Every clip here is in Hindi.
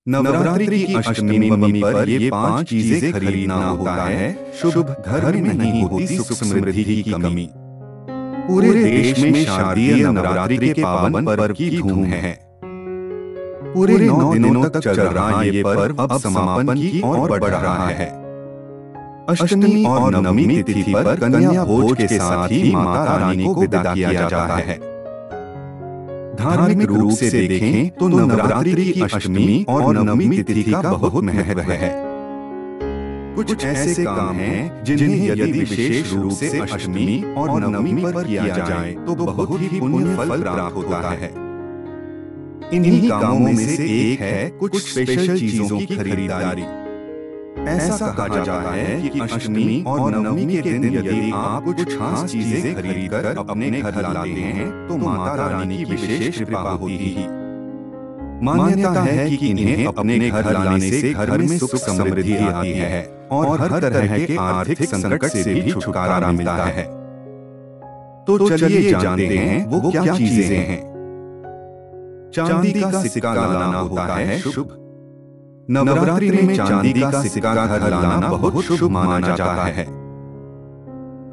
नवरात्रि की अष्टमी पर ये 5 चीजें खरीदना होता है शुभ। घर में नहीं होती सुख समृद्धि की कमी। पूरे देश में शारदीय नवरात्रि के पावन पर्व की धूम है। पूरे 9 दिनों तक चल रहा ये पर्व अब समापन की ओर बढ़ रहा है। अष्टमी और नवमी तिथि पर कन्या भोज के साथ ही माता रानी को विदा किया जाता है। धार्मिक रूप से देखें तो नवरात्रि की अष्टमी और नवमी तिथि का बहुत महत्व है। कुछ ऐसे काम हैं जिन्हें यदि विशेष रूप से अष्टमी और नवमी पर किया जाए तो बहुत ही पुण्य फल प्राप्त होता है। इन्हीं कामों में से एक है कुछ स्पेशल चीजों की खरीदारी। ऐसा कहा जाता है कि अष्टमी और नवमी के दिन यदि आप कुछ खास चीजें खरीदकर अपने घर लाते हैं तो माता रानी की विशेष कृपा होती है। मान्यता है कि इन्हें अपने घर लाने से घर में सुख समृद्धि आती है और हर तरह के आर्थिक संकट से भी छुटकारा मिलता है। तो चलिए जानते हैं वो क्या चीजें हैं। चांदी का सिक्का लाना होता है शुभ। नवरात्रि में चांदी का सिक्का घर लाना बहुत शुभ माना जाता है।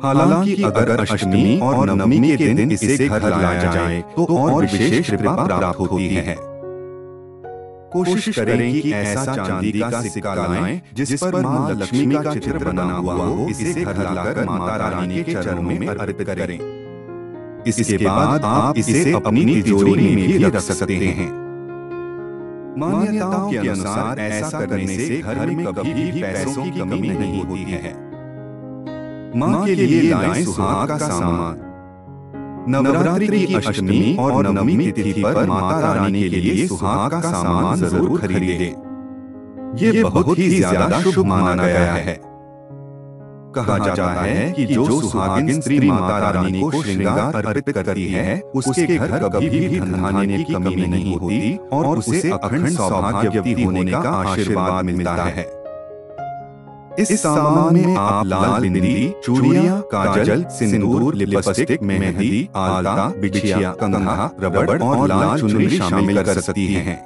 हालांकि अगर अष्टमी और नवमी के दिन इसे घर लाया जाए तो और विशेष कृपा प्राप्त होती है। कोशिश करें कि ऐसा चांदी का सिक्का लाएं जिस पर मां लक्ष्मी का चित्र बना हुआ हो। इसे घर लाकर माता रानी के चरणों में अर्पित करें। इसके बाद आप इसे अपनी तिजोरी में भी रख सकते हैं। मान्यताओं के अनुसार ऐसा करने से घर में कभी भी पैसों की कमी नहीं होती है। मां के लिए लाएं सुहाग का सामान। नवरात्रि की अष्टमी और नवमी तिथि पर माता रानी के लिए सुहाग का सामान जरूर खरीदें। ये बहुत ही ज्यादा शुभ माना गया है। कहा जाता है कि जो सुहागिन स्त्री माता रानी को श्रृंगार अर्पित करती है उसके घर कभी भी धन धान्य की कमी नहीं होती और उसे अखंड सौभाग्यवती होने का आशीर्वाद मिलता है। इस सामान में आप लाल बिंदी, चूड़ियां, काजल, सिंदूर, लिपस्टिक, मेहंदी, आलता, बिछिया, कंघा, रबड़ और लाल चुनरी शामिल कर सकती हैं।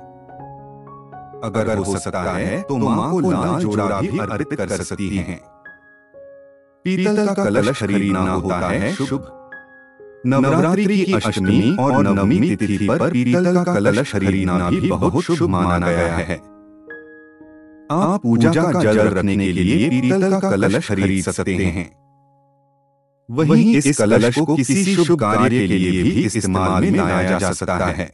अगर हो सकता है तो मां को लाल जोड़ा भी अर्पित कर सकती हैं। पीतल का कलश खरीदना होता है शुभ। नवरात्रि की अष्टमी और नवमी तिथि पर पीतल का कलश खरीदना भी बहुत शुभ माना गया है। आप पूजा का जल रखने के लिए पीतल का कलश खरीद सकते हैं। वहीं इस कलश को किसी शुभ कार्य के लिए भी इस्तेमाल में लाया जा सकता है।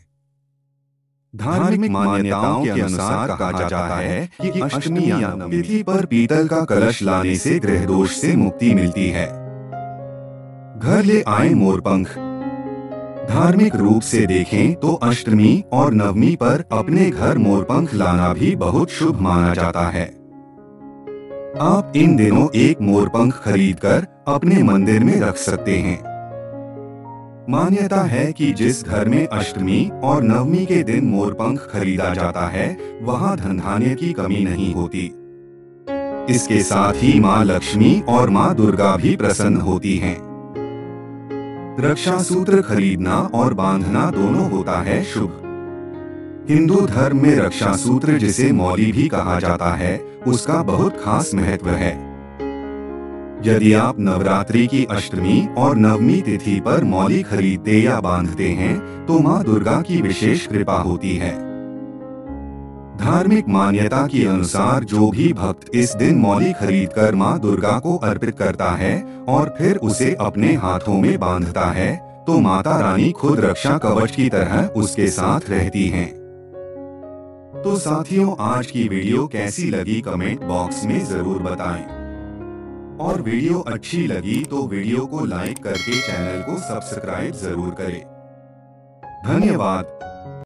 धार्मिक मान्यताओं के अनुसार कहा जाता है कि अष्टमी या नवमी तिथि पर पीतल का कलश लाने से ग्रह दोष से मुक्ति मिलती है। घर ले आए मोरपंख। धार्मिक रूप से देखें तो अष्टमी और नवमी पर अपने घर मोरपंख लाना भी बहुत शुभ माना जाता है। आप इन दिनों एक मोरपंख खरीदकर अपने मंदिर में रख सकते हैं। मान्यता है कि जिस घर में अष्टमी और नवमी के दिन मोरपंख खरीदा जाता है वहां धन धान्य की कमी नहीं होती। इसके साथ ही मां लक्ष्मी और मां दुर्गा भी प्रसन्न होती हैं। रक्षा सूत्र खरीदना और बांधना दोनों होता है शुभ। हिंदू धर्म में रक्षा सूत्र जिसे मौली भी कहा जाता है उसका बहुत खास महत्व है। यदि आप नवरात्रि की अष्टमी और नवमी तिथि पर मौली खरीदते या बांधते हैं तो मां दुर्गा की विशेष कृपा होती है। धार्मिक मान्यता के अनुसार जो भी भक्त इस दिन मौली खरीदकर मां दुर्गा को अर्पित करता है और फिर उसे अपने हाथों में बांधता है तो माता रानी खुद रक्षा कवच की तरह उसके साथ रहती हैं। तो साथियों, आज की वीडियो कैसी लगी कमेंट बॉक्स में जरूर बताएं। और वीडियो अच्छी लगी तो वीडियो को लाइक करके चैनल को सब्सक्राइब जरूर करें। धन्यवाद।